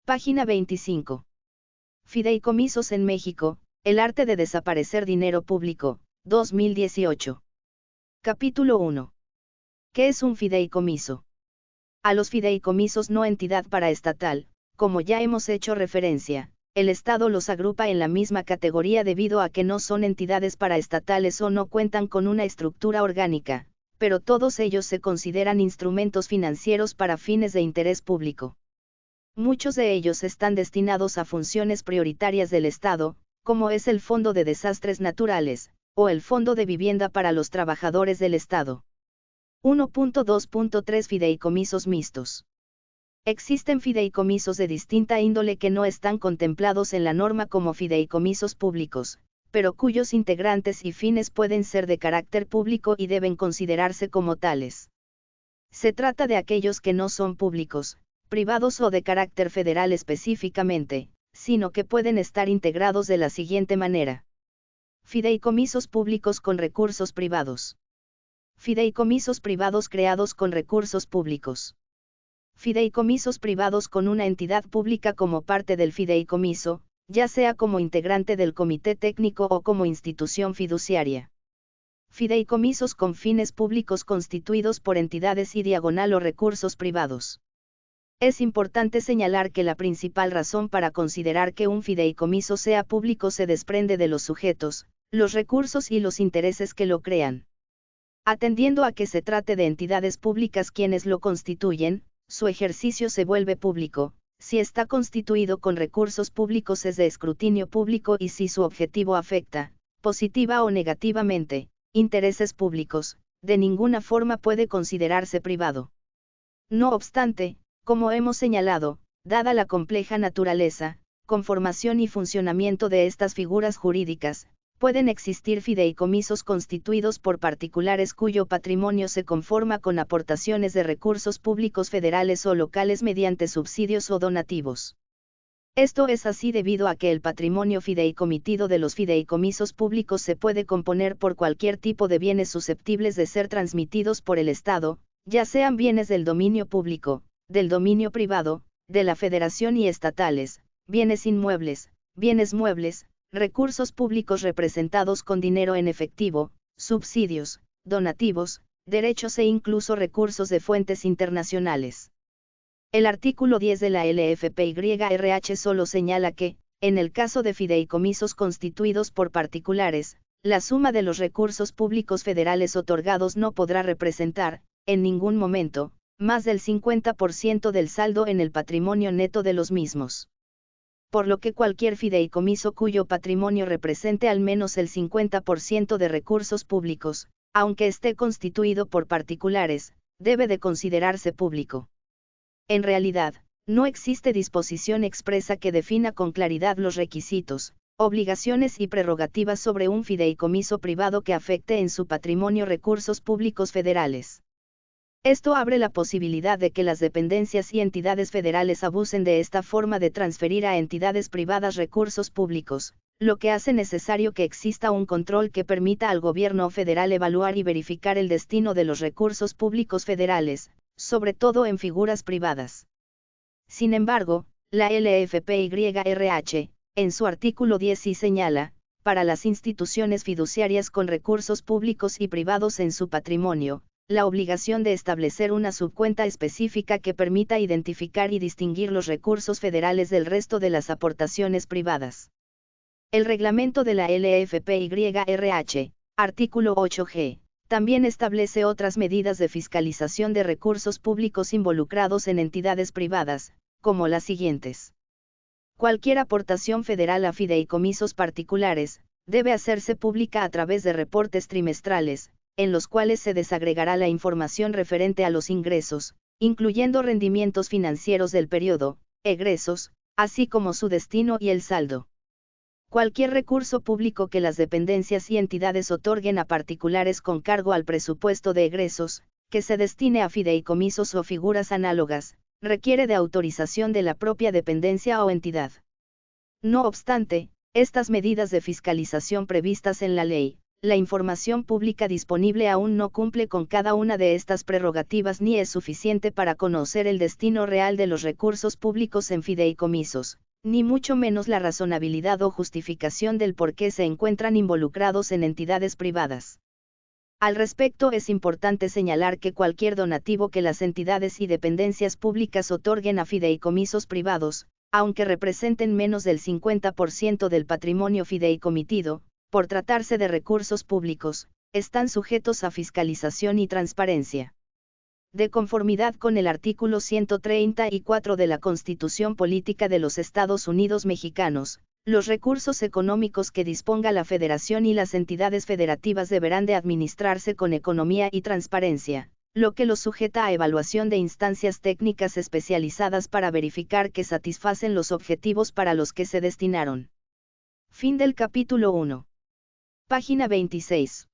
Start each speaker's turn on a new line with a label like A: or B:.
A: Página 25. Fideicomisos en México, el arte de desaparecer dinero público, 2018. Capítulo 1. ¿Qué es un fideicomiso? A los fideicomisos no entidad paraestatal, como ya hemos hecho referencia, el Estado los agrupa en la misma categoría debido a que no son entidades paraestatales o no cuentan con una estructura orgánica, pero todos ellos se consideran instrumentos financieros para fines de interés público. Muchos de ellos están destinados a funciones prioritarias del Estado, como es el Fondo de Desastres Naturales, o el Fondo de Vivienda para los Trabajadores del Estado. 1.2.3 Fideicomisos mixtos. Existen fideicomisos de distinta índole que no están contemplados en la norma como fideicomisos públicos, pero cuyos integrantes y fines pueden ser de carácter público y deben considerarse como tales. Se trata de aquellos que no son públicos, privados o de carácter federal específicamente, sino que pueden estar integrados de la siguiente manera. Fideicomisos públicos con recursos privados. Fideicomisos privados creados con recursos públicos. Fideicomisos privados con una entidad pública como parte del fideicomiso, ya sea como integrante del comité técnico o como institución fiduciaria. Fideicomisos con fines públicos constituidos por entidades y diagonal o recursos privados. Es importante señalar que la principal razón para considerar que un fideicomiso sea público se desprende de los sujetos, los recursos y los intereses que lo crean. Atendiendo a que se trate de entidades públicas quienes lo constituyen, su ejercicio se vuelve público, si está constituido con recursos públicos es de escrutinio público y si su objetivo afecta, positiva o negativamente, intereses públicos, de ninguna forma puede considerarse privado. No obstante, como hemos señalado, dada la compleja naturaleza, conformación y funcionamiento de estas figuras jurídicas, pueden existir fideicomisos constituidos por particulares cuyo patrimonio se conforma con aportaciones de recursos públicos federales o locales mediante subsidios o donativos. Esto es así debido a que el patrimonio fideicomitido de los fideicomisos públicos se puede componer por cualquier tipo de bienes susceptibles de ser transmitidos por el Estado, ya sean bienes del dominio público, del dominio privado, de la federación y estatales, bienes inmuebles, bienes muebles, recursos públicos representados con dinero en efectivo, subsidios, donativos, derechos e incluso recursos de fuentes internacionales. El artículo 10 de la LFPYRH solo señala que, en el caso de fideicomisos constituidos por particulares, la suma de los recursos públicos federales otorgados no podrá representar, en ningún momento, más del 50% del saldo en el patrimonio neto de los mismos. Por lo que cualquier fideicomiso cuyo patrimonio represente al menos el 50% de recursos públicos, aunque esté constituido por particulares, debe de considerarse público. En realidad, no existe disposición expresa que defina con claridad los requisitos, obligaciones y prerrogativas sobre un fideicomiso privado que afecte en su patrimonio recursos públicos federales. Esto abre la posibilidad de que las dependencias y entidades federales abusen de esta forma de transferir a entidades privadas recursos públicos, lo que hace necesario que exista un control que permita al gobierno federal evaluar y verificar el destino de los recursos públicos federales, sobre todo en figuras privadas. Sin embargo, la LFPYRH, en su artículo 10 sí señala, para las instituciones fiduciarias con recursos públicos y privados en su patrimonio, la obligación de establecer una subcuenta específica que permita identificar y distinguir los recursos federales del resto de las aportaciones privadas. El reglamento de la LFPYRH, artículo 8G, también establece otras medidas de fiscalización de recursos públicos involucrados en entidades privadas, como las siguientes. Cualquier aportación federal a fideicomisos particulares, debe hacerse pública a través de reportes trimestrales, en los cuales se desagregará la información referente a los ingresos, incluyendo rendimientos financieros del periodo, egresos, así como su destino y el saldo. Cualquier recurso público que las dependencias y entidades otorguen a particulares con cargo al presupuesto de egresos, que se destine a fideicomisos o figuras análogas, requiere de autorización de la propia dependencia o entidad. No obstante, estas medidas de fiscalización previstas en la ley, la información pública disponible aún no cumple con cada una de estas prerrogativas ni es suficiente para conocer el destino real de los recursos públicos en fideicomisos, ni mucho menos la razonabilidad o justificación del por qué se encuentran involucrados en entidades privadas. Al respecto, es importante señalar que cualquier donativo que las entidades y dependencias públicas otorguen a fideicomisos privados, aunque representen menos del 50% del patrimonio fideicomitido, por tratarse de recursos públicos, están sujetos a fiscalización y transparencia. De conformidad con el artículo 134 de la Constitución Política de los Estados Unidos Mexicanos, los recursos económicos que disponga la Federación y las entidades federativas deberán de administrarse con economía y transparencia, lo que los sujeta a evaluación de instancias técnicas especializadas para verificar que satisfacen los objetivos para los que se destinaron. Fin del capítulo 1. Página 26.